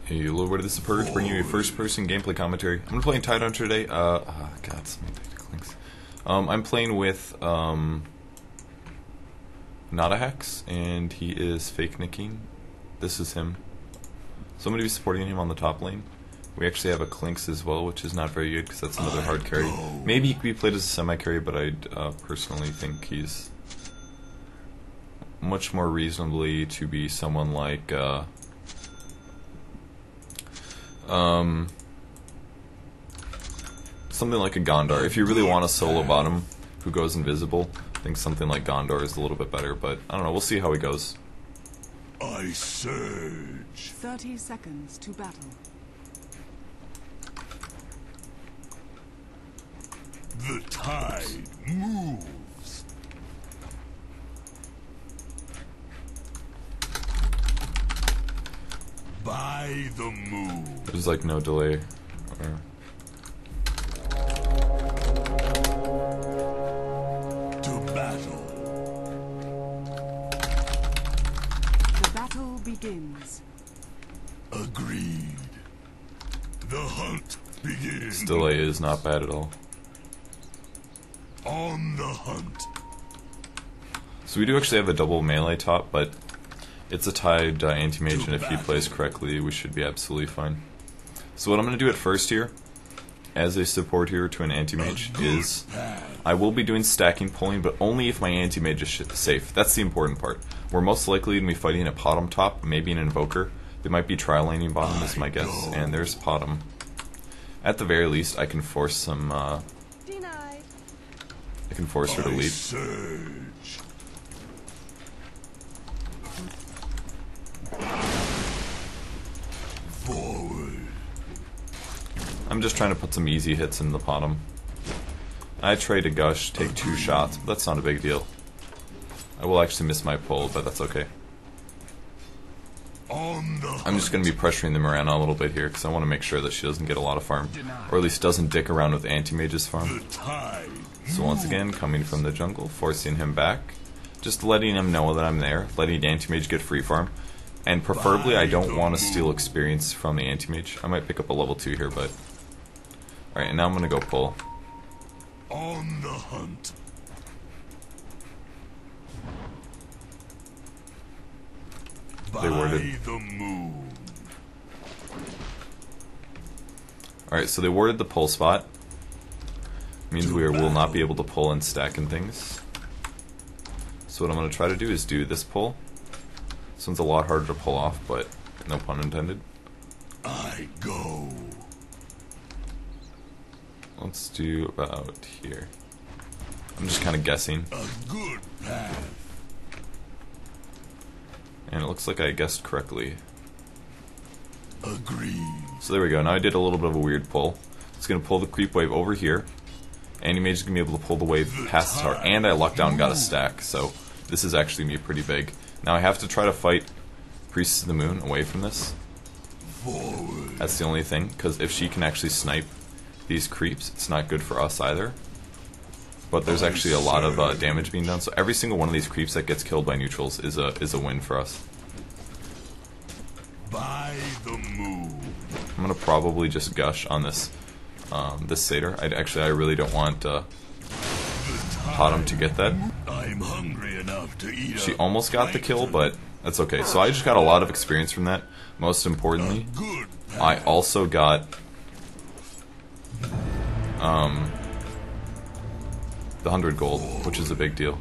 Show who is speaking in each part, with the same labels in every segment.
Speaker 1: Hey, hello everybody, this is Purge, bringing you a first-person gameplay commentary. I'm playing Tidehunter today. God, so many tactical links. I'm playing with, NotAHax, and he is fake nicking. This is him. So I'm going to be supporting him on the top lane. We actually have a Clinks as well, which is not very good, because that's another hard carry. Maybe he could be played as a semi-carry, but I personally think he's much more reasonably to be someone like, something like a Gondar. If you really want a solo bottom who goes invisible, I think something like Gondar is a little bit better, but I don't know, we'll see how he goes.
Speaker 2: I surge.
Speaker 3: 30 seconds to battle.
Speaker 2: The tide moves. By the moon.
Speaker 1: There's like no delay.
Speaker 2: To battle.
Speaker 3: The battle begins.
Speaker 2: Agreed. The hunt begins.
Speaker 1: This delay is not bad at all.
Speaker 2: On the hunt.
Speaker 1: So we do actually have a double melee top, but it's a tied anti-mage, and if he plays correctly, we should be absolutely fine. So what I'm going to do at first here, as a support here to an anti-mage, is I will be doing stacking pulling, but only if my anti-mage is safe. That's the important part. We're most likely going to be fighting a bottom top, maybe an Invoker. They might be tri-laning bottom, is my guess, and there's bottom. At the very least, I can force some, I can force her to lead.
Speaker 2: Surge. Forward.
Speaker 1: I'm just trying to put some easy hits in the bottom. I try to gush, take 2 shots, but that's not a big deal. I will actually miss my pull, but that's okay. I'm just going to be pressuring the Mirana a little bit here, because I want to make sure that she doesn't get a lot of farm. Or at least doesn't dick around with anti-mage's farm. So once again, coming from the jungle, forcing him back. Just letting him know that I'm there, letting anti-mage get free farm. And preferably, I don't want to steal experience from the anti-mage. I might pick up a level 2 here, but... Alright, and now I'm going to go pull.
Speaker 2: On the hunt.
Speaker 1: They warded.
Speaker 2: The moon.
Speaker 1: Alright, so they warded the pull spot. Means we will not be able to pull and stack and things. So what I'm going to try to do is do this pull. This one's a lot harder to pull off, but no pun intended.
Speaker 2: I go.
Speaker 1: Let's do about here. I'm just kind of guessing.
Speaker 2: A good path.
Speaker 1: And it looks like I guessed correctly.
Speaker 2: Agreed.
Speaker 1: So there we go. Now I did a little bit of a weird pull. It's going to pull the creep wave over here. Anti-mage is going to be able to pull the wave past the tower. And I lucked out and got a stack. So this is actually me pretty big. Now I have to try to fight Priestess of the Moon away from this.
Speaker 2: Forward.
Speaker 1: That's the only thing. Because if she can actually snipe these creeps, it's not good for us either. But there's actually a lot of damage being done. So every single one of these creeps that gets killed by neutrals is a win for us.
Speaker 2: By the moon.
Speaker 1: I'm gonna probably just gush on this this satyr. I really don't want Bottom to get that.
Speaker 2: I'm hungry enough to eat.
Speaker 1: She almost got the kill, but that's okay. So I just got a lot of experience from that. Most importantly, I also got the 100 gold, which is a big deal.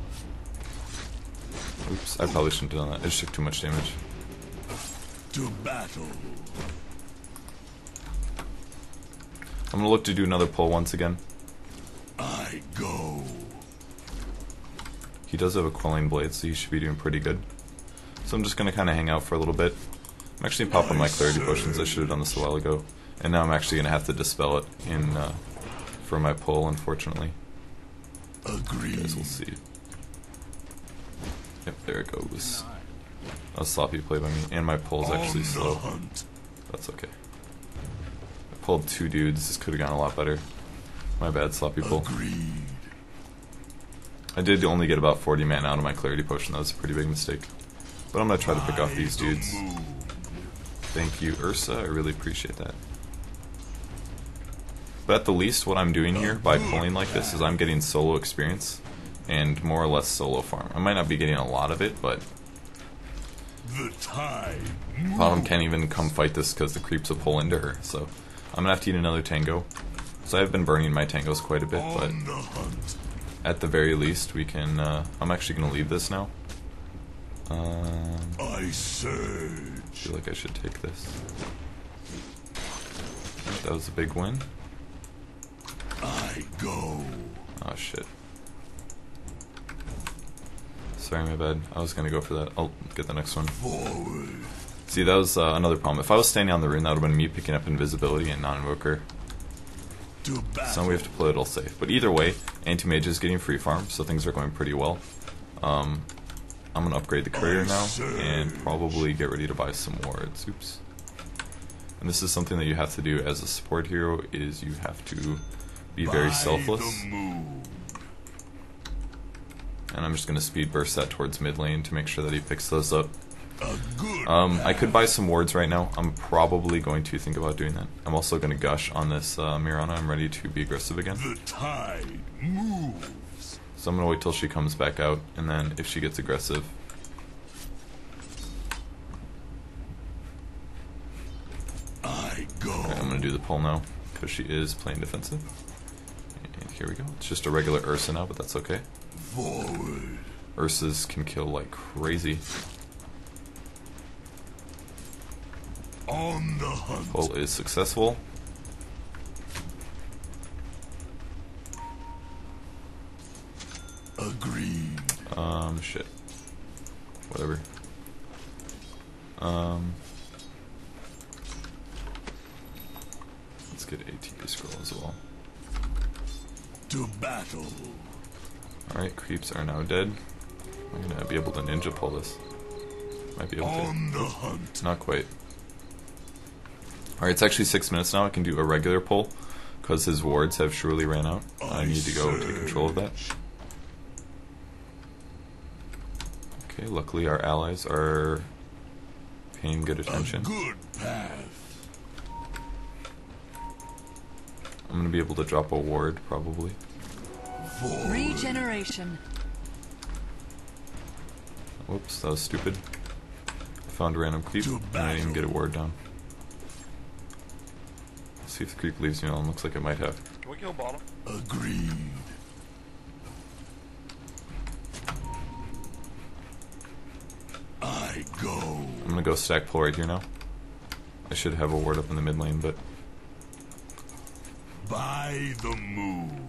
Speaker 1: Oops, I probably shouldn't have done that. I just took too much damage.
Speaker 2: To battle.
Speaker 1: I'm gonna look to do another pull once again.
Speaker 2: I go.
Speaker 1: He does have a quelling blade, so he should be doing pretty good. So I'm just gonna kind of hang out for a little bit. I'm actually popping my clarity potions. I should have done this a while ago, and now I'm actually gonna have to dispel it in for my pull, unfortunately.
Speaker 2: Agreed.
Speaker 1: You guys will see. Yep, there it goes. A sloppy play by me, and my pull's actually slow. That's okay. I pulled 2 dudes. This could have gone a lot better. My bad, sloppy pull.
Speaker 2: Agreed.
Speaker 1: I did only get about 40 mana out of my clarity potion. That was a pretty big mistake. But I'm gonna try to pick off these dudes. Thank you, Ursa. I really appreciate that. But at the least, what I'm doing here by pulling like this is I'm getting solo experience and more or less solo farm. I might not be getting a lot of it, but
Speaker 2: The tide
Speaker 1: bottom can't even come fight this because the creeps will pull into her. So I'm gonna have to eat another tango. So I've been burning my tangos quite a bit, but
Speaker 2: on the hunt.
Speaker 1: at the very least we can. I'm actually gonna leave this now.
Speaker 2: I
Speaker 1: I
Speaker 2: surge.
Speaker 1: feel like I should take this. That was a big win.
Speaker 2: I go.
Speaker 1: Oh shit. Sorry, my bad. I was gonna go for that. I'll get the next one.
Speaker 2: Forward.
Speaker 1: See, that was another problem. If I was standing on the rune, that would have been me picking up invisibility and non-invoker.
Speaker 2: To battle.
Speaker 1: So we have to play it all safe. But either way, anti-mage is getting free farm, so things are going pretty well. I'm gonna upgrade the courier now and probably get ready to buy some wards. Oops. And this is something that you have to do as a support hero, is you have to be very
Speaker 2: By
Speaker 1: selfless.
Speaker 2: the moon.
Speaker 1: And I'm just gonna speed burst that towards mid lane to make sure that he picks those up.
Speaker 2: A good
Speaker 1: I could buy some wards right now. I'm probably going to think about doing that. I'm also gonna gush on this Mirana. I'm ready to be aggressive again.
Speaker 2: The tide moves.
Speaker 1: So I'm gonna wait till she comes back out, and then if she gets aggressive,
Speaker 2: I go.
Speaker 1: alright, I'm gonna do the pull now because she is playing defensive. And here we go. It's just a regular Ursa now, but that's okay.
Speaker 2: Forward.
Speaker 1: Ursas can kill like crazy.
Speaker 2: On the hunt.
Speaker 1: Pull is successful.
Speaker 2: Agreed.
Speaker 1: Shit. Whatever. Let's get ATP scroll as well.
Speaker 2: To battle.
Speaker 1: Alright, creeps are now dead. I'm gonna be able to ninja pull this. Might be able to.
Speaker 2: On the hunt.
Speaker 1: Not quite. Alright, it's actually 6 minutes now. I can do a regular pull because his wards have surely ran out. I need to go take control of that. Okay, luckily our allies are paying good
Speaker 2: A
Speaker 1: attention.
Speaker 2: good path.
Speaker 1: I'm gonna be able to drop a ward probably.
Speaker 2: Forward.
Speaker 4: Regeneration.
Speaker 1: Whoops, that was stupid. I found a random creep
Speaker 2: To
Speaker 1: and I didn't even get a
Speaker 2: battle.
Speaker 1: ward down. Let's see if the creep leaves me alone. Looks like it might have.
Speaker 5: Can we kill bottom?
Speaker 2: Agreed. I go.
Speaker 1: I'm gonna go stack pull right here now. I should have a ward up in the mid lane, but
Speaker 2: By the moon.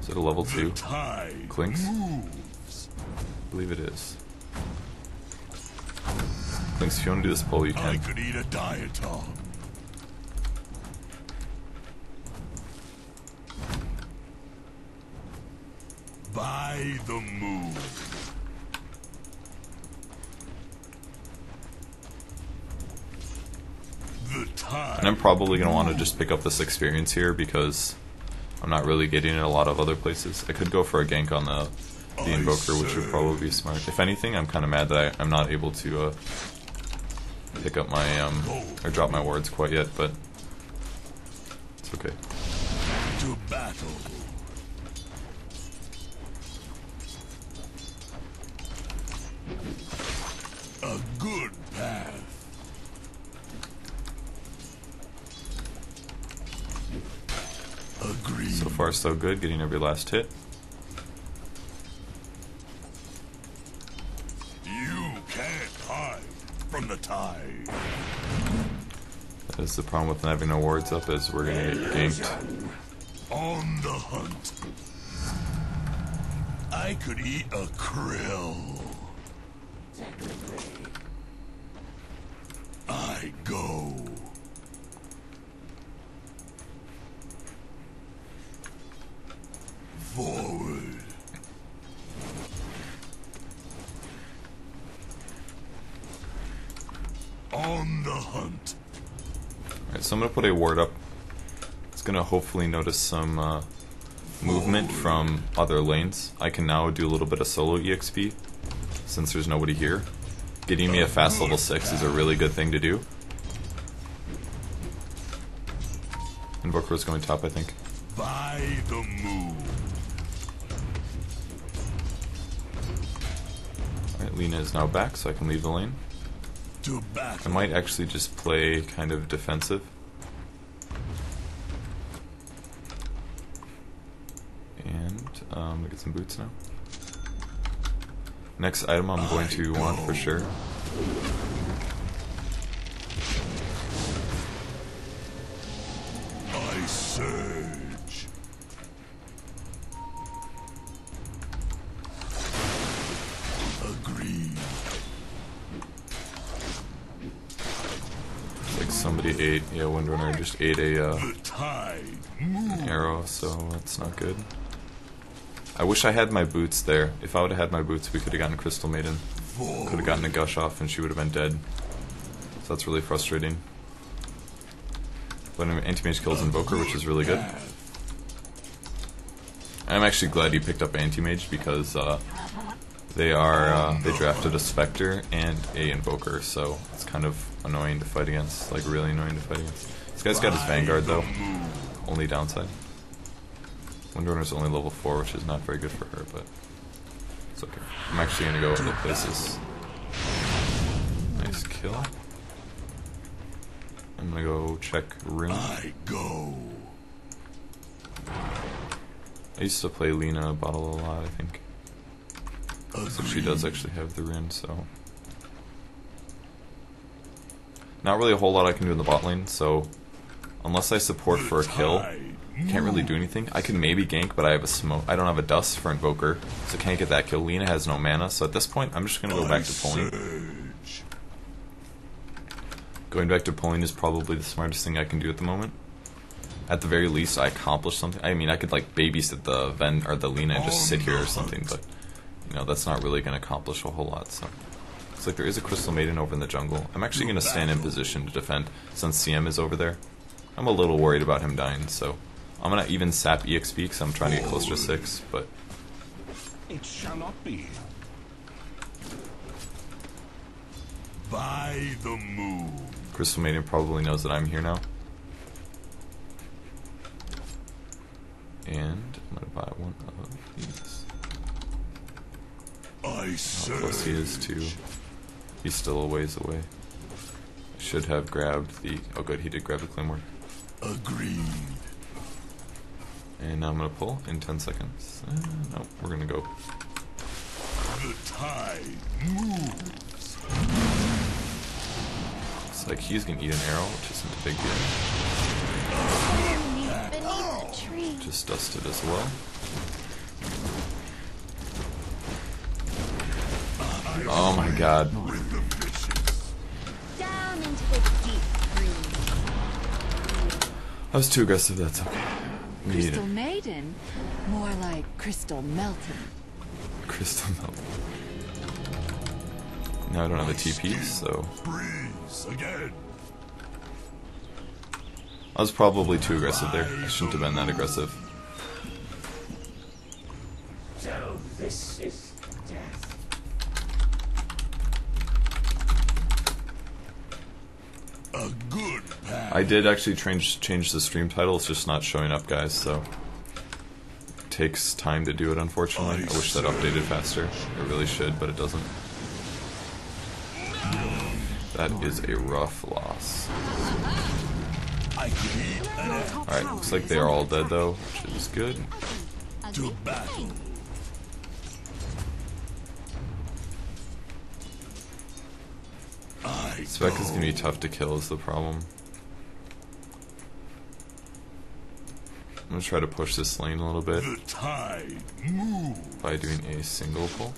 Speaker 1: is it a level 2?
Speaker 2: The tide
Speaker 1: Clinks?
Speaker 2: moves.
Speaker 1: I believe it is. Clinks, if you want to do this pull, you
Speaker 2: I
Speaker 1: can.
Speaker 2: could eat a diatom. By the moon. The tide.
Speaker 1: And I'm probably going to want to just pick up this experience here because I'm not really getting it a lot of other places. I could go for a gank on the Invoker, which would probably be smart. If anything, I'm kind of mad that I'm not able to pick up my, or drop my wards quite yet, but it's okay.
Speaker 2: To battle. A good path. Agreed.
Speaker 1: So far, so good, getting every last hit.
Speaker 2: You can't hide from the tide.
Speaker 1: That is the problem with having no wards up, is we're going to get ganked.
Speaker 2: On the hunt. I could eat a krill. I go. Forward. On the hunt.
Speaker 1: Alright, so I'm going to put a ward up. It's going to hopefully notice some movement from other lanes, I can now do a little bit of solo EXP since there's nobody here. Getting me a fast level 6 is a really good thing to do. Invoker was going top, I think.
Speaker 2: By the moon.
Speaker 1: Alright, Lina is now back, so I can leave the lane.
Speaker 2: To
Speaker 1: I
Speaker 2: battle.
Speaker 1: might actually just play kind of defensive. And we get some boots now. Next item I'm going to want for sure.
Speaker 2: I surge. Agreed.
Speaker 1: It's like somebody ate, yeah, Windrunner just ate a
Speaker 2: The tide
Speaker 1: an
Speaker 2: moves.
Speaker 1: arrow, so that's not good. I wish I had my boots there. If I would have had my boots, we could have gotten Crystal Maiden. Could have gotten a gush off and she would have been dead. So that's really frustrating. But anti-mage kills Invoker, which is really good. I'm actually glad you picked up anti-mage because they drafted a Spectre and a Invoker, so it's kind of annoying to fight against, like really annoying to fight against. This guy's got his Vanguard though, only downside. Windrunner's only level 4, which is not very good for her, but it's okay. I'm actually gonna go other places. Nice kill. I'm gonna go check rune.
Speaker 2: I go.
Speaker 1: I used to play Lina bottle a lot, I think. So she does actually have the rune, so. Not really a whole lot I can do in the bot lane, so unless I support for a kill, can't really do anything. I can maybe gank, but I have a smoke. I don't have a dust for Invoker, so can't get that kill. Lina has no mana, so at this point, I'm just gonna go back to pulling. Going back to pulling is probably the smartest thing I can do at the moment. At the very least, I accomplished something. I mean, I could like babysit the Ven or the Lina and just sit here or something, but you know that's not really gonna accomplish a whole lot. So looks like there is a Crystal Maiden over in the jungle. I'm actually gonna stand in position to defend since CM is over there. I'm a little worried about him dying, so. I'm gonna even sap EXP because I'm trying to get closer to 6, but
Speaker 2: It shall not be. By the moon.
Speaker 1: Crystal Maiden probably knows that I'm here now. And I'm gonna buy one of these.
Speaker 2: I
Speaker 1: How
Speaker 2: surge.
Speaker 1: close he is to. He's still a ways away. I should have grabbed the. Oh, good, he did grab the Claymore.
Speaker 2: Agreed.
Speaker 1: And now I'm gonna pull in 10 seconds. No, we're gonna go.
Speaker 2: The tide moves.
Speaker 1: It's like he's gonna eat an arrow, which isn't a big deal.
Speaker 4: Beneath the tree.
Speaker 1: Just dusted as well. Oh my god.
Speaker 2: With the fishes.
Speaker 4: Down into the deep green.
Speaker 1: I was too aggressive, that's okay. We need
Speaker 3: Crystal
Speaker 1: it.
Speaker 3: Maiden? More like Crystal Melton.
Speaker 1: Crystal Melt. Now I don't have a TP, so.
Speaker 2: Breeze again.
Speaker 1: I was probably too aggressive there. I shouldn't have been that aggressive.
Speaker 5: So this is death.
Speaker 2: A good path.
Speaker 1: I did actually change the stream title, it's just not showing up, guys, so. It takes time to do it, unfortunately. I wish that updated faster. It really should, but it doesn't. That is a rough loss.
Speaker 2: I can eat an egg.
Speaker 1: Alright, looks like they are all dead though, which is good.
Speaker 2: To battle. I
Speaker 1: Spec is gonna be tough to kill is the problem. I'm gonna try to push this lane a little bit
Speaker 2: The tide moves.
Speaker 1: by doing a single pull.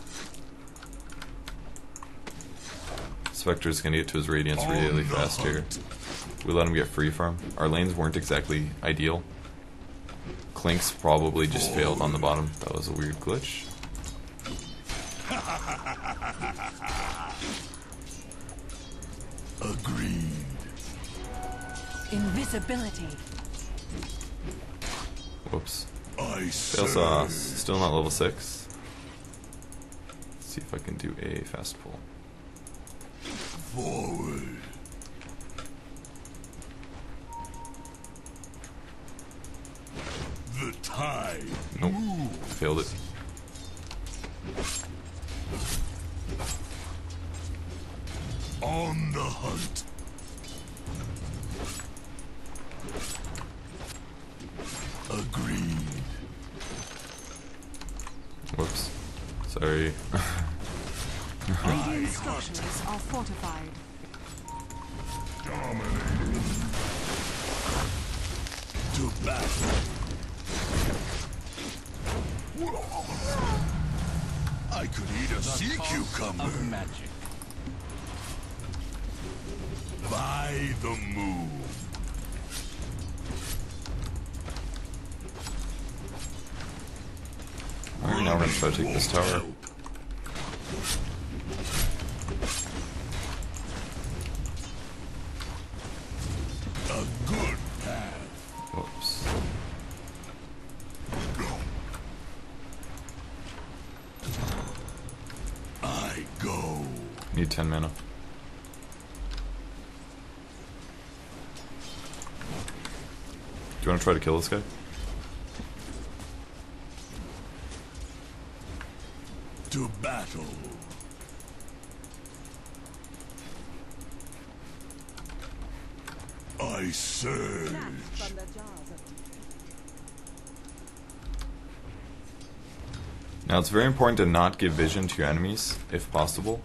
Speaker 1: Spectre's gonna get to his Radiance really
Speaker 2: On the
Speaker 1: fast here.
Speaker 2: hunt.
Speaker 1: We let him get free farm. Our lanes weren't exactly ideal. Clink's probably just failed on the bottom. That was a weird glitch.
Speaker 2: Agreed.
Speaker 3: Invisibility.
Speaker 1: Whoops.
Speaker 2: I
Speaker 1: Fail sauce. Still not level 6. Let's see if I can do a fast pull.
Speaker 2: Forward. The tide.
Speaker 1: Nope. Failed it.
Speaker 2: On the hunt. Agreed.
Speaker 1: Whoops. Sorry.
Speaker 6: Radiant structures are fortified.
Speaker 2: Dominating. To battle. I could eat a sea cucumber.
Speaker 5: Magic.
Speaker 2: By the moon.
Speaker 1: Alright, now we're gonna try to take this tower.
Speaker 2: A good path.
Speaker 1: Whoops.
Speaker 2: I go.
Speaker 1: Need 10 mana. Do you want to try to kill this guy?
Speaker 2: To battle. I surge.
Speaker 1: Now it's very important to not give vision to your enemies, if possible.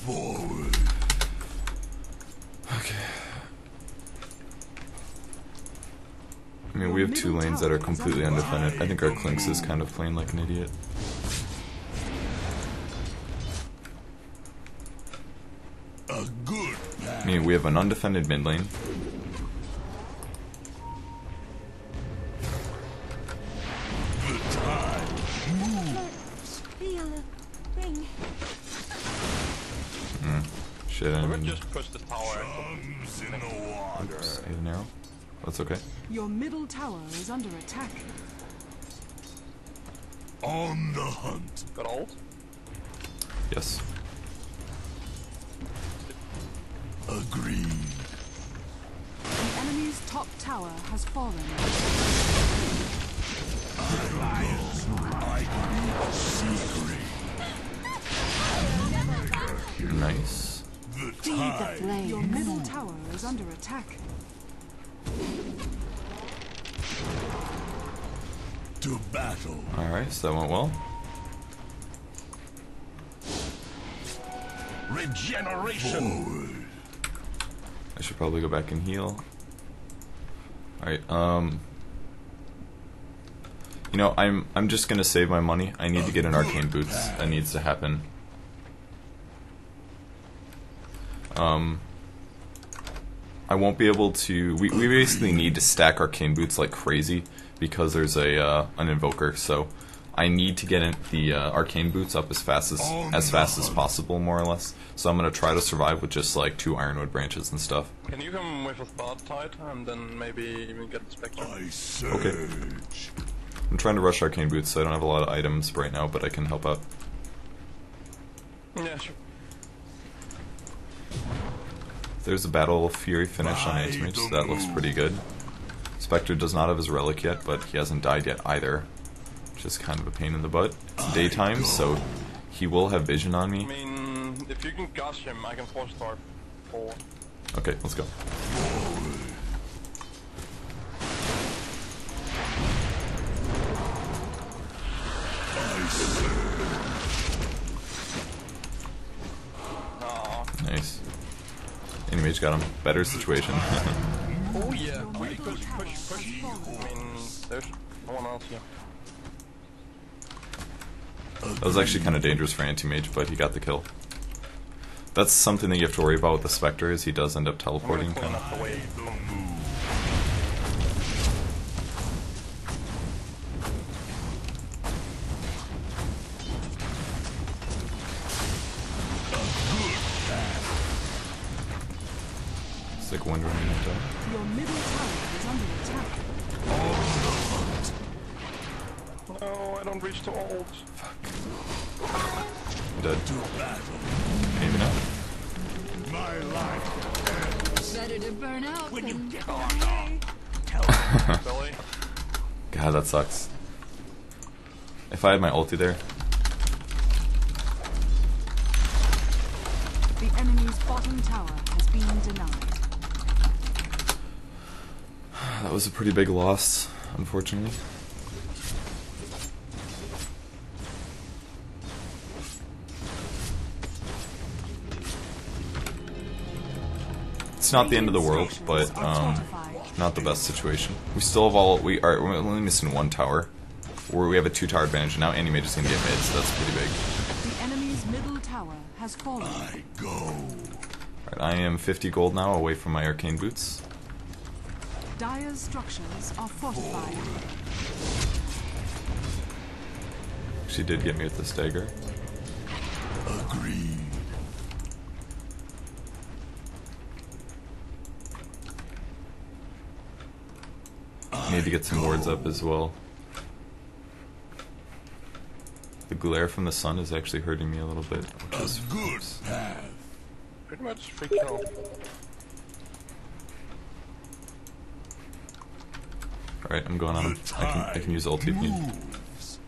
Speaker 2: Forward.
Speaker 1: Okay. I mean, we have two lanes that are completely undefended. I think our Clinks is kind of playing like an idiot.
Speaker 2: A good
Speaker 1: I
Speaker 2: path.
Speaker 1: mean, we have an undefended mid lane.
Speaker 2: The tide.
Speaker 4: Feel a ring.
Speaker 1: Shit, I
Speaker 7: I
Speaker 1: didn't
Speaker 7: would
Speaker 1: mean
Speaker 7: just push this tower.
Speaker 2: Comes in the water.
Speaker 1: to hit an arrow. That's okay.
Speaker 6: Your middle tower is under attack.
Speaker 2: On the hunt.
Speaker 7: Got ult.
Speaker 1: Yes.
Speaker 2: Agreed.
Speaker 6: The enemy's top tower has fallen.
Speaker 2: I greet secret.
Speaker 1: Nice.
Speaker 2: The
Speaker 3: Feed the
Speaker 2: tide.
Speaker 6: Your
Speaker 3: flames.
Speaker 6: middle tower is under attack.
Speaker 2: To battle.
Speaker 1: Alright, so that went well.
Speaker 5: Regeneration.
Speaker 2: Forward.
Speaker 1: I should probably go back and heal. Alright, you know, I'm just gonna save my money. I need to get an arcane boots. That needs to happen. I won't be able to. We basically need to stack arcane boots like crazy because there's an invoker. So I need to get the arcane boots up as fast as possible, more or less. So I'm gonna try to survive with just like 2 ironwood branches and stuff.
Speaker 7: Can you come with a third tide and then maybe even get the Spectre?
Speaker 2: I surge.
Speaker 1: I'm trying to rush arcane boots, so I don't have a lot of items right now, but I can help out.
Speaker 7: Yeah, sure.
Speaker 1: There's a Battle Fury finish on Anti-Mage, so that looks pretty good. Spectre does not have his relic yet, but he hasn't died yet either, which is kind of a pain in the butt. It's daytime, so he will have vision on
Speaker 7: I
Speaker 1: me.
Speaker 7: mean, if you can gush him, I can force start forward.
Speaker 1: Okay, let's go.
Speaker 2: I surge.
Speaker 7: Aw.
Speaker 1: Nice. Anti-Mage got him. Better situation.
Speaker 7: Oh yeah, push, push, push, push. I mean, there's no one else here.
Speaker 1: That was actually kind of dangerous for Anti-Mage, but he got the kill. That's something that you have to worry about with the Spectre, is he does end up teleporting.
Speaker 7: I'm gonna clean up the way.
Speaker 2: The moon.
Speaker 1: take one running and die.
Speaker 6: Your middle tower is under attack.
Speaker 7: No, I don't reach to ult.
Speaker 1: I'm dead. Maybe not.
Speaker 2: My life.
Speaker 3: Better to burn out
Speaker 2: When you
Speaker 3: than
Speaker 2: get
Speaker 3: die.
Speaker 7: Billy?
Speaker 1: God, that sucks. If I had my ulti there,
Speaker 6: The enemy's bottom tower has been denied.
Speaker 1: that was a pretty big loss, unfortunately. It's not the end of the world, but not the best situation. We still have we're only missing one tower. We have a 2-tower advantage, and now Anti-Mage is going to get mid, so that's pretty big.
Speaker 6: The enemy's middle tower has fallen.
Speaker 2: I go.
Speaker 1: Alright, I am 50 gold now, away from my arcane boots.
Speaker 6: Dire's structures are fortified.
Speaker 1: She did get me with this dagger.
Speaker 2: Agreed.
Speaker 1: Need to get some wards up as well. The glare from the sun is actually hurting me a little bit, which
Speaker 2: A
Speaker 1: is
Speaker 2: good path.
Speaker 7: Pretty much free kill.
Speaker 1: Alright, I'm going on him. I can use ulti if need.
Speaker 2: Moves.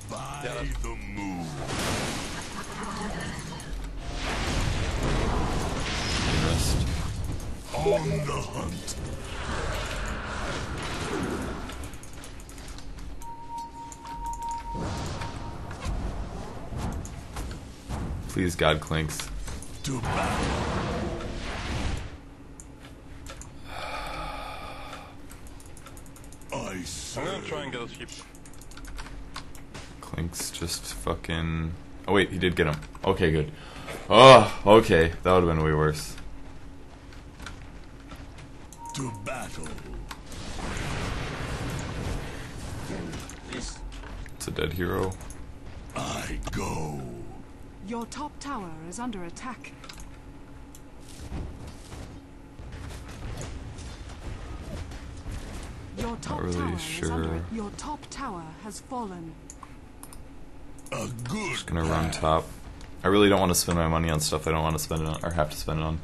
Speaker 2: By the moon.
Speaker 1: Rest.
Speaker 2: On the hunt.
Speaker 1: Please, God, Clinks.
Speaker 2: To battle. I
Speaker 7: I'm
Speaker 2: serve.
Speaker 7: gonna try and get a sheep.
Speaker 1: Clinks just fucking... Oh wait, he did get him. Okay, good. Oh, okay. That would have been way worse.
Speaker 2: To battle.
Speaker 1: It's a dead hero.
Speaker 2: I go.
Speaker 6: Your top tower is under attack. Your top
Speaker 1: really
Speaker 6: tower is
Speaker 1: sure.
Speaker 6: under. Your top tower has fallen.
Speaker 2: A good
Speaker 1: Just gonna run top. I really don't want to spend my money on stuff I don't want to spend it on, or have to spend it on.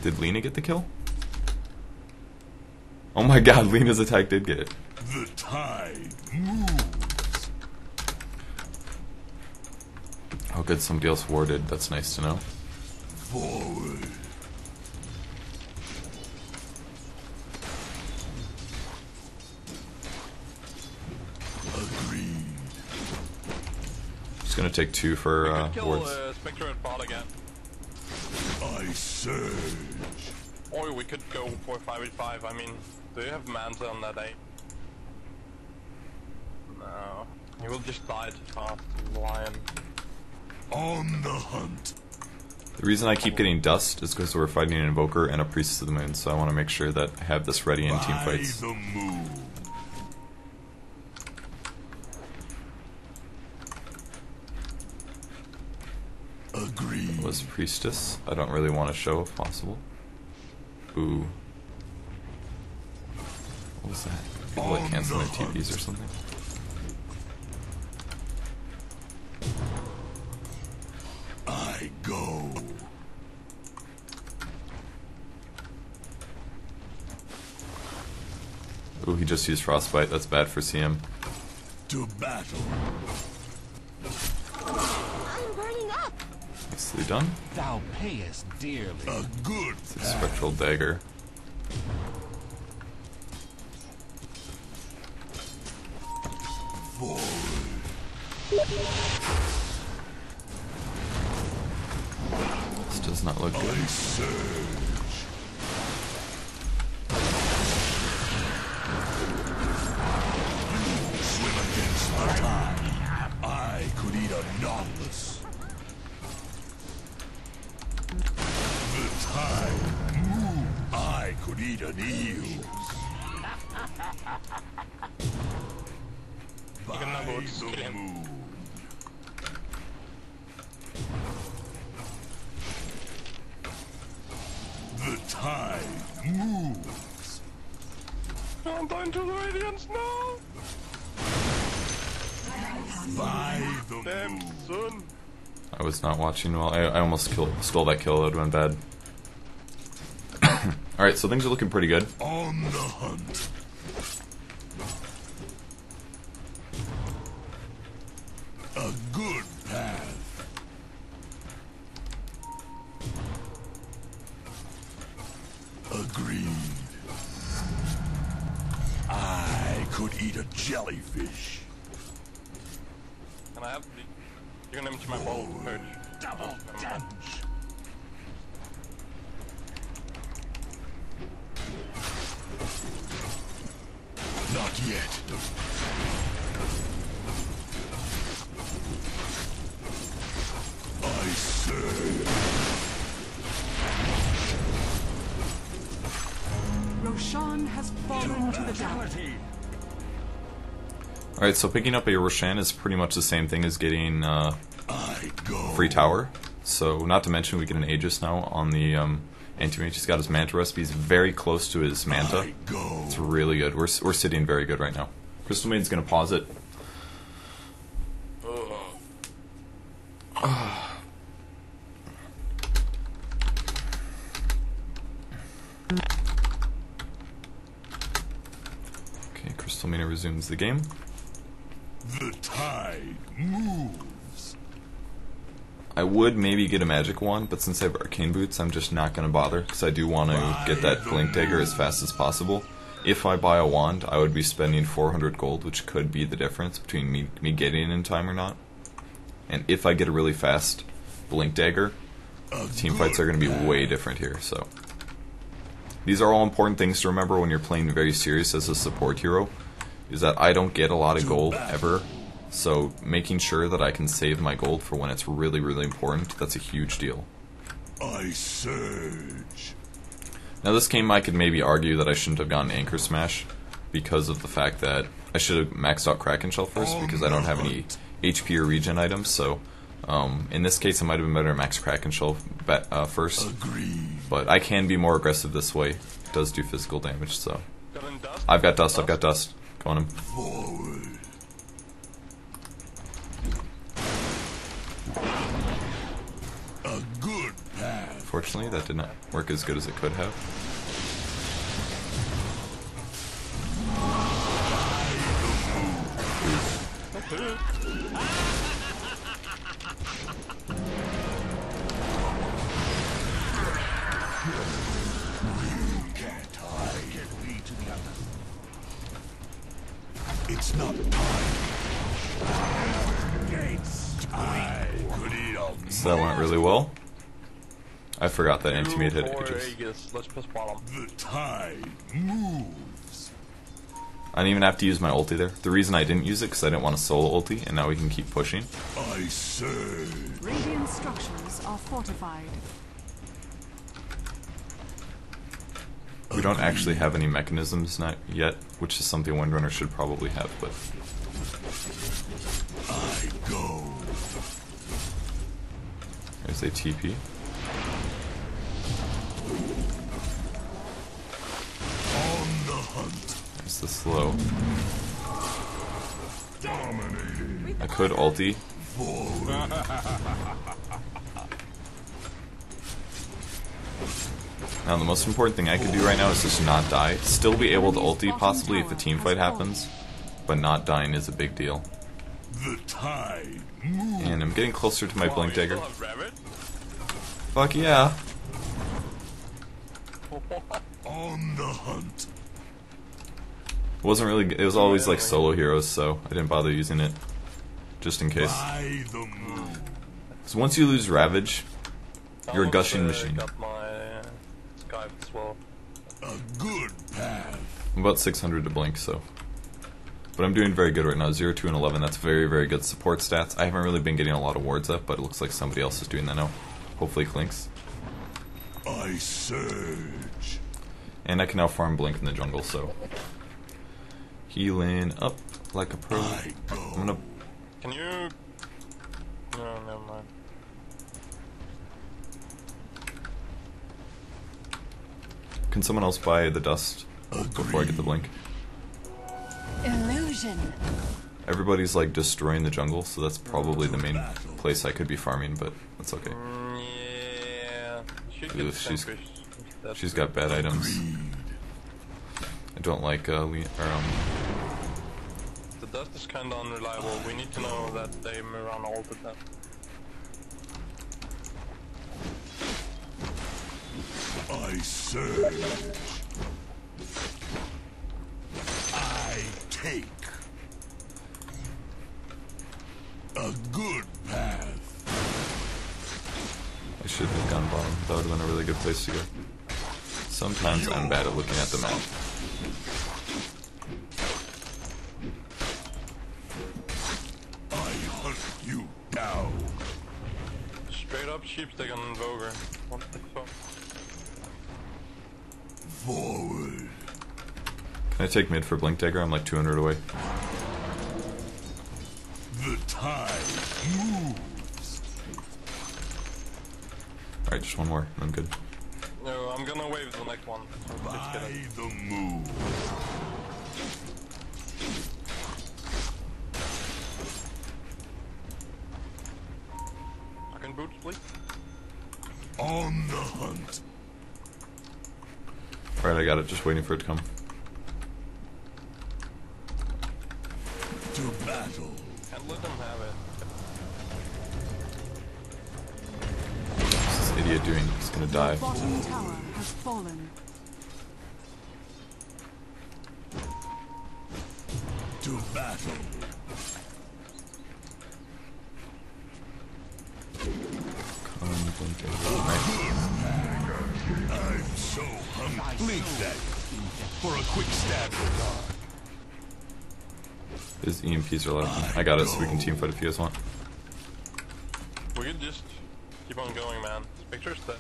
Speaker 1: Did Lena get the kill? Oh my god, Lena's attack did get it.
Speaker 2: The tide moves.
Speaker 1: Oh good, somebody else warded. That's nice to know.
Speaker 2: Forward. Agreed.
Speaker 1: Just gonna take 2 for
Speaker 7: We could kill
Speaker 1: wards.
Speaker 7: Spectre at bot again.
Speaker 2: I surge.
Speaker 7: Or we could go for 5v5. I mean, do you have Manta on that A? No. He will just die too fast. Lion.
Speaker 2: On the hunt.
Speaker 1: The reason I keep getting dust is because we're fighting an Invoker and a Priestess of the Moon, so I want to make sure that I have this ready in team
Speaker 2: By
Speaker 1: fights.
Speaker 2: the moon. Agreed.
Speaker 1: Was Priestess. I don't really want to show if possible. Ooh. What was that? People like canceling their TVs or something?
Speaker 2: I go.
Speaker 1: Ooh, he just used Frostbite. That's bad for CM.
Speaker 2: To battle.
Speaker 4: I'm burning up.
Speaker 1: Nicely done.
Speaker 5: Thou payest dearly.
Speaker 2: A good
Speaker 1: It's a Spectral Dagger.
Speaker 2: forward.
Speaker 1: This does not look
Speaker 2: I
Speaker 1: good.
Speaker 2: surge. You swim against the tide. I could eat a nautilus. The tide moves. I could eat an eel.
Speaker 7: can now go to
Speaker 2: the
Speaker 7: kill him.
Speaker 2: moon. The tide moves.
Speaker 7: I'm going to the Radiance now!
Speaker 2: By the
Speaker 7: Damn,
Speaker 2: moon.
Speaker 7: son!
Speaker 1: I was not watching well. I almost stole that kill. That would have been bad. Alright, so things are looking pretty good.
Speaker 2: On the hunt. A good path. Agreed. I could eat a jellyfish.
Speaker 7: Can I have the... You can empty my bowl, Purge.
Speaker 2: Double damage. Not yet. I serve.
Speaker 6: Roshan has fallen to the depths.
Speaker 1: Alright, so picking up a Roshan is pretty much the same thing as getting
Speaker 2: I go.
Speaker 1: free tower. So, not to mention we get an Aegis now on the anti-mage. He's got his Manta recipe. He's very close to his Manta.
Speaker 2: I go.
Speaker 1: It's really good. We're sitting very good right now. Crystal Maiden's going to pause it. Okay, Crystal Maiden resumes the game.
Speaker 2: The tide moves.
Speaker 1: I would maybe get a magic wand, but since I have arcane boots, I'm just not going to bother, because I do want to get that blink dagger as fast as possible. If I buy a wand, I would be spending 400 gold, which could be the difference between me getting it in time or not. And if I get a really fast blink dagger, team fights are going to be way different here. So these are all important things to remember when you're playing very serious as a support hero, is that I don't get a lot of gold ever. So making sure that I can save my gold for when it's really, really important, that's a huge deal.
Speaker 2: I surge.
Speaker 1: Now this game I could maybe argue that I shouldn't have gotten Anchor Smash because of the fact that I should have maxed out Kraken Shell first because I don't have any HP or regen items, so in this case it might have been better to max Kraken Shell first.
Speaker 2: Agreed.
Speaker 1: But I can be more aggressive this way. It does do physical damage, so...
Speaker 7: Got any dust?
Speaker 1: I've got dust, I've got dust. Go on him.
Speaker 2: Forward. A good path.
Speaker 1: Fortunately, that did not work as good as it could have.
Speaker 2: Can't hide. Get me to the other. It's not time. Gates. I could eat a
Speaker 1: So that went really well. I forgot that anti-mage had Aegis.
Speaker 7: Aegis. Let's push bottom.
Speaker 2: The tide moves.
Speaker 1: I didn't even have to use my ulti there. The reason I didn't use it because I didn't want to solo ulti, and now we can keep pushing.
Speaker 2: I surge.
Speaker 6: Radiant structures are fortified.
Speaker 1: We don't actually have any mechanisms not yet, which is something Windrunner should probably have, but...
Speaker 2: I go.
Speaker 1: There's a TP.
Speaker 2: On the hunt.
Speaker 1: There's the slow.
Speaker 2: Dominating.
Speaker 1: I could ulti.
Speaker 2: Forward.
Speaker 1: Now the most important thing I could do right now is just not die. Still be able to ulti possibly if a team fight happens, but not dying is a big deal.
Speaker 2: The tide moves.
Speaker 1: And I'm getting closer to my blink dagger.
Speaker 7: Still have rabbit?
Speaker 1: Fuck yeah.
Speaker 2: On the hunt.
Speaker 1: It wasn't really, it was always like solo heroes, so I didn't bother using it. Just in case.
Speaker 2: By the moon.
Speaker 1: So once you lose Ravage, you're a
Speaker 7: Almost,
Speaker 1: gushing machine.
Speaker 7: Got my Skype as well.
Speaker 2: A good path.
Speaker 1: I'm about 600 to blink, so. But I'm doing very good right now. 0, 2, and 11. That's very, very good support stats. I haven't really been getting a lot of wards up, but it looks like somebody else is doing that now. Hopefully Clinks.
Speaker 2: I surge.
Speaker 1: And I can now farm blink in the jungle, so. Healing up. like a pro.
Speaker 2: I go.
Speaker 1: I'm gonna.
Speaker 7: Can you... No, never mind.
Speaker 1: Can someone else buy the dust before I get the blink?
Speaker 3: Illusion.
Speaker 1: Everybody's like destroying the jungle, so that's probably the main place I could be farming, but that's okay.
Speaker 7: Yeah.
Speaker 1: Ooh, she's got bad items. I don't like
Speaker 7: The dust is kinda unreliable. We need to know that they run all the time.
Speaker 2: I surge. I take. A good path.
Speaker 1: I should have gone bottom. That would have been a really good place to go. Sometimes I'm bad at looking at the map.
Speaker 2: I hunt you down.
Speaker 7: Straight up sheepstick on Invoker. What the fuck?
Speaker 2: Forward.
Speaker 1: Can I take mid for blink dagger? I'm like 200 away.
Speaker 2: The tide moves.
Speaker 1: Alright, just one more. I'm good.
Speaker 7: No, I'm gonna wave the next one. So let's get
Speaker 2: By
Speaker 7: it.
Speaker 2: the move.
Speaker 7: Fucking boots, please.
Speaker 2: On the hunt.
Speaker 1: Alright, I got it. Just waiting for it to come.
Speaker 2: To battle.
Speaker 7: Can't let them have it.
Speaker 1: What's this idiot doing? He's gonna die.
Speaker 6: Bottom tower has fallen.
Speaker 2: To battle.
Speaker 1: Blink dagger. Nice.
Speaker 2: I'm so hungry. Blink that. For a quick stab in the dark.
Speaker 1: His EMPs are low. I got it, so we can teamfight if you guys want.
Speaker 7: We could just keep on going, man. Spectre's dead.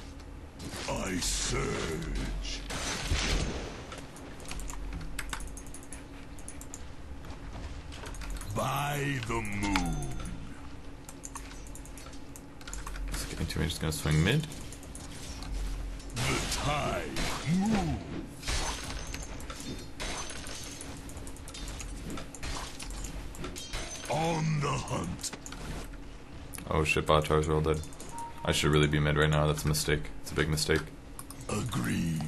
Speaker 2: I surge. By the moon.
Speaker 1: This getting to me. Just gonna swing mid.
Speaker 2: The tide moves. On the hunt.
Speaker 1: Oh shit, bot towers are all dead. I should really be mid right now. That's a mistake. It's a big mistake.
Speaker 2: Agreed.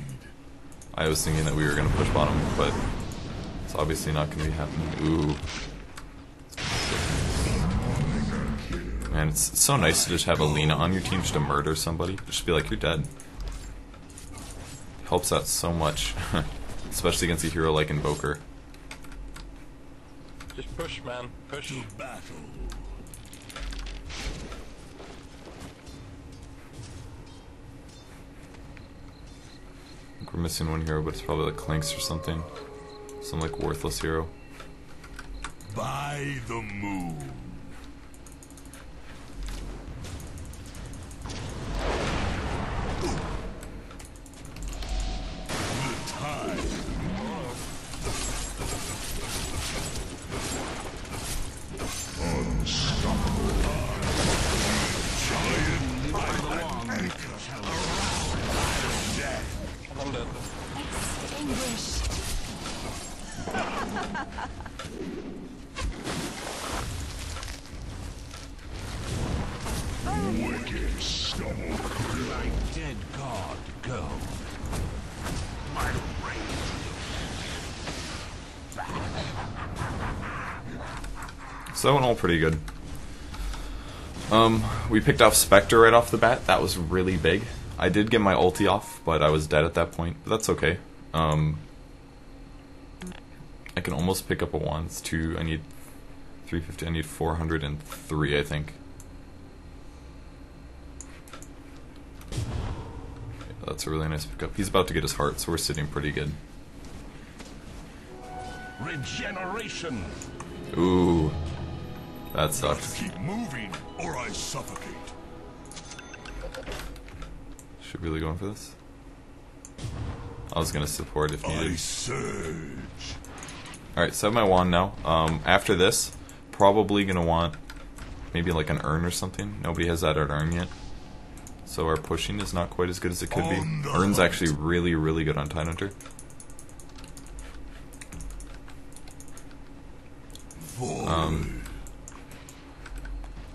Speaker 1: I was thinking that we were gonna push bottom, but it's obviously not gonna be happening. Ooh. Man, it's so nice to just have Alina on your team just to murder somebody. Just be like, you're dead. Helps out so much. Especially against a hero like Invoker.
Speaker 7: Just push, man. Push.
Speaker 2: To battle.
Speaker 1: I think we're missing one hero, but it's probably like Clinks or something. Some like worthless hero.
Speaker 2: By the moon. The tide.
Speaker 7: I'm dead.
Speaker 3: Extinguished.
Speaker 2: Wicked stumble.
Speaker 5: My dead god, go. My rage.
Speaker 1: So that went all pretty good. We picked off Spectre right off the bat. That was really big. I did get my ulti off, but I was dead at that point. But that's okay. I can almost pick up a wand. It's two. I need 350. I need 403, I think. Yeah, that's a really nice pickup. He's about to get his heart, so we're sitting pretty good.
Speaker 5: Regeneration.
Speaker 1: Ooh. That
Speaker 2: Gotta
Speaker 1: sucks.
Speaker 2: keep moving, or I suffocate.
Speaker 1: Should we really go in for this? I was gonna support if
Speaker 2: I
Speaker 1: needed.
Speaker 2: surge.
Speaker 1: Alright, so I have my wand now. After this, probably gonna want maybe like an urn or something. Nobody has that at urn yet. So our pushing is not quite as good as it could be. Urn's actually really, really good on Tidehunter.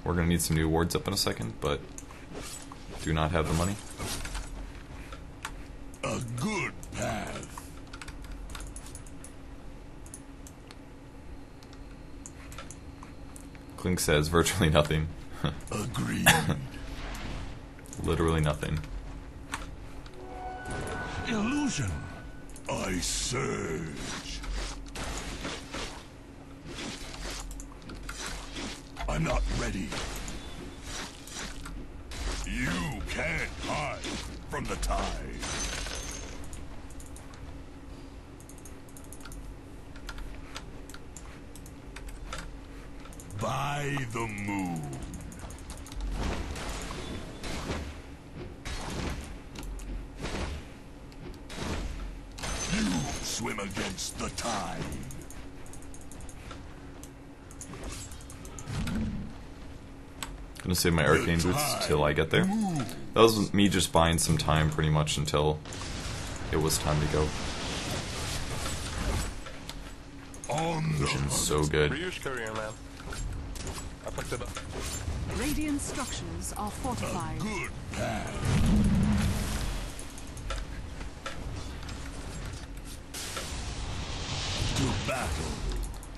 Speaker 1: We're gonna need some new wards up in a second, but do not have the money.
Speaker 2: A good path.
Speaker 1: Clink says virtually nothing.
Speaker 2: Agreed.
Speaker 1: Literally nothing.
Speaker 5: Illusion.
Speaker 2: I surge. I'm not ready. You can't hide from the tide. By the moon. You swim against the tide.
Speaker 1: Gonna save my arcane boots till I get there. That was me just buying some time pretty much until it was time to go. Vision's so good.
Speaker 7: Reuse courier, man. I picked it up.
Speaker 6: Radiant structures are fortified.
Speaker 2: Good path. To battle.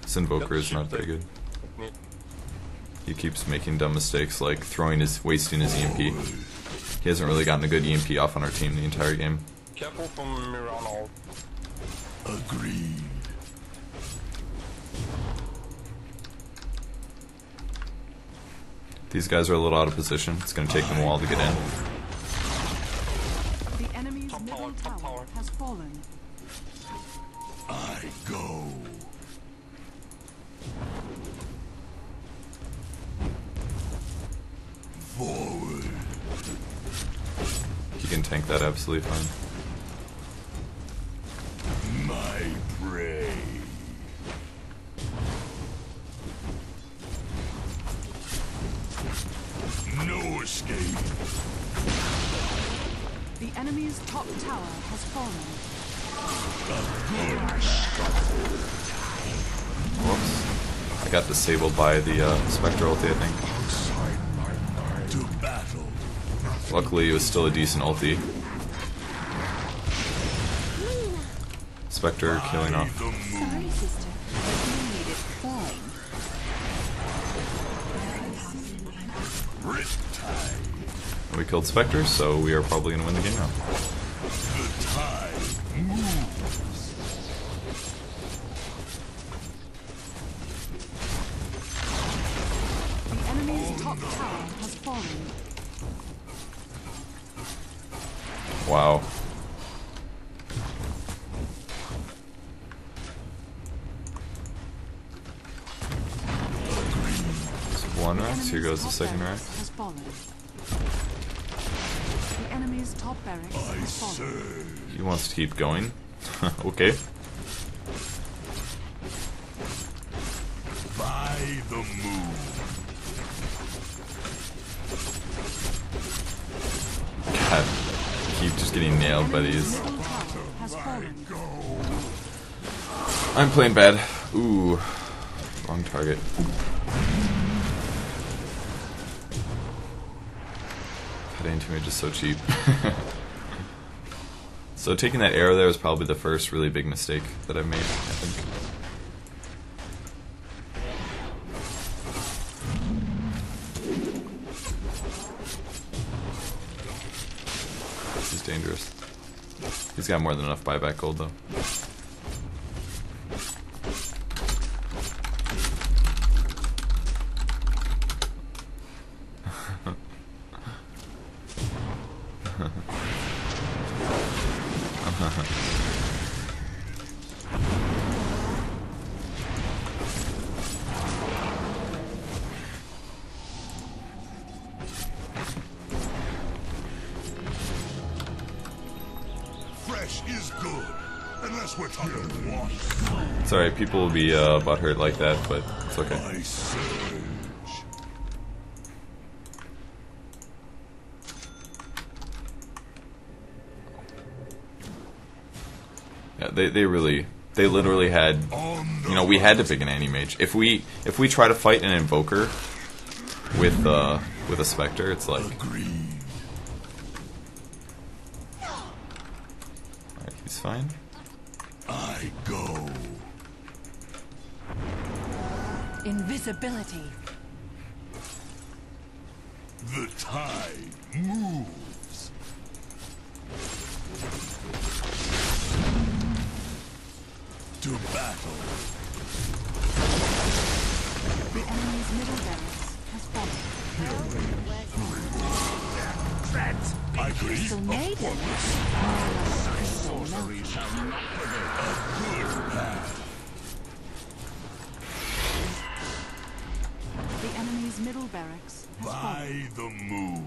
Speaker 1: This Invoker is not very good. He keeps making dumb mistakes like wasting his EMP. He hasn't really gotten a good EMP off on our team the entire game.
Speaker 7: Careful from Mirano.
Speaker 2: Agreed.
Speaker 1: These guys are a little out of position. It's going to take them a while to get in.
Speaker 6: The enemy's middle tower has fallen.
Speaker 2: I go. Forward.
Speaker 1: He can tank that absolutely fine.
Speaker 2: My prey. No escape.
Speaker 6: The enemy's top tower has fallen.
Speaker 1: Whoops. I got disabled by the Spectre ulti, I think.
Speaker 2: To battle.
Speaker 1: Luckily, it was still a decent ulti. Spectre killing off.
Speaker 2: The moon.
Speaker 4: Sorry, sister, but you need it fine.
Speaker 2: Riptide.
Speaker 1: We killed Spectre, so we are probably going to win the game now.
Speaker 2: The tide moves.
Speaker 6: The enemy's top tower has fallen.
Speaker 1: Wow. One Rex, here goes the second Rex.
Speaker 6: Has fallen. The enemy's top barracks
Speaker 2: I
Speaker 6: has fallen.
Speaker 2: surge.
Speaker 1: He wants to keep going. Okay.
Speaker 2: By the moon.
Speaker 1: God, I keep just getting nailed by these.
Speaker 6: Middle tower has fallen.
Speaker 1: I'm playing bad. Ooh, wrong target. God, anti-mage is so cheap. So taking that arrow there was probably the first really big mistake that I've made, I think. This is dangerous. He's got more than enough buyback gold though.
Speaker 2: Fresh is good. Unless we're talking water.
Speaker 1: It's alright, people will be butthurt like that, but it's okay.
Speaker 2: I surge.
Speaker 1: Yeah, they literally had, you know, we had to pick an anti-mage. If we try to fight an Invoker with a Spectre, it's like... Alright, he's fine.
Speaker 2: I go.
Speaker 4: Invisibility.
Speaker 2: The tide moves. To battle.
Speaker 6: The enemy's middle barracks has fallen.
Speaker 2: I agree.
Speaker 4: Crystal Maiden. Crystal
Speaker 5: Sorcery shall not prevail.
Speaker 2: Good path.
Speaker 6: The enemy's middle barracks has fallen.
Speaker 2: By the moon.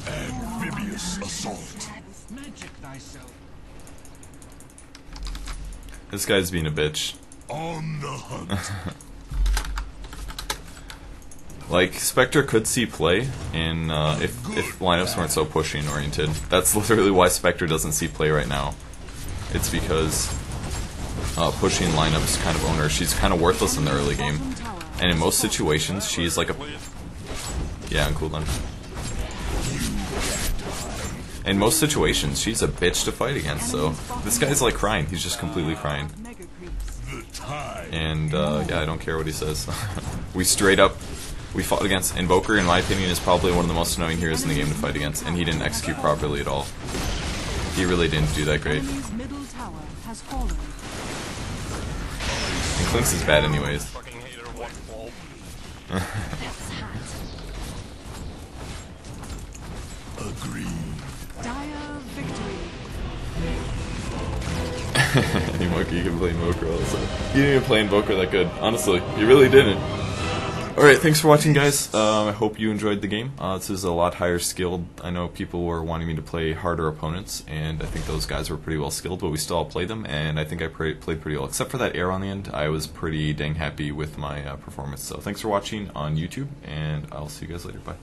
Speaker 2: Amphibious assault.
Speaker 5: Magic thyself.
Speaker 1: This guy's being a bitch.
Speaker 2: On the hunt.
Speaker 1: Like, Spectre could see play in, if lineups weren't so pushing oriented. That's literally why Spectre doesn't see play right now. It's because pushing lineups kind of own her. She's kind of worthless in the early game. And in most situations, she's like a... Yeah, on cooldown. In most situations, she's a bitch to fight against, so... This guy's like crying. He's just completely crying.
Speaker 6: Mega creeps.
Speaker 2: The tide.
Speaker 1: And, yeah, I don't care what he says. We straight up... We fought against Invoker, in my opinion, is probably one of the most annoying heroes in the game to fight against, and he didn't execute properly at all. He really didn't do that great.
Speaker 6: Enemy's middle tower has fallen.
Speaker 1: And Clinkz is bad anyways.
Speaker 7: Fucking hater, what fault?
Speaker 2: Agreed.
Speaker 6: Dire victory.
Speaker 1: Invoker, you can play Invoker also. You didn't even play Invoker that good. Honestly, you really didn't. Alright, thanks for watching, guys. I hope you enjoyed the game. This is a lot higher skilled. I know people were wanting me to play harder opponents, and I think those guys were pretty well skilled, but we still all played them, and I think I played pretty well. Except for that air on the end, I was pretty dang happy with my performance. So thanks for watching on YouTube, and I'll see you guys later. Bye.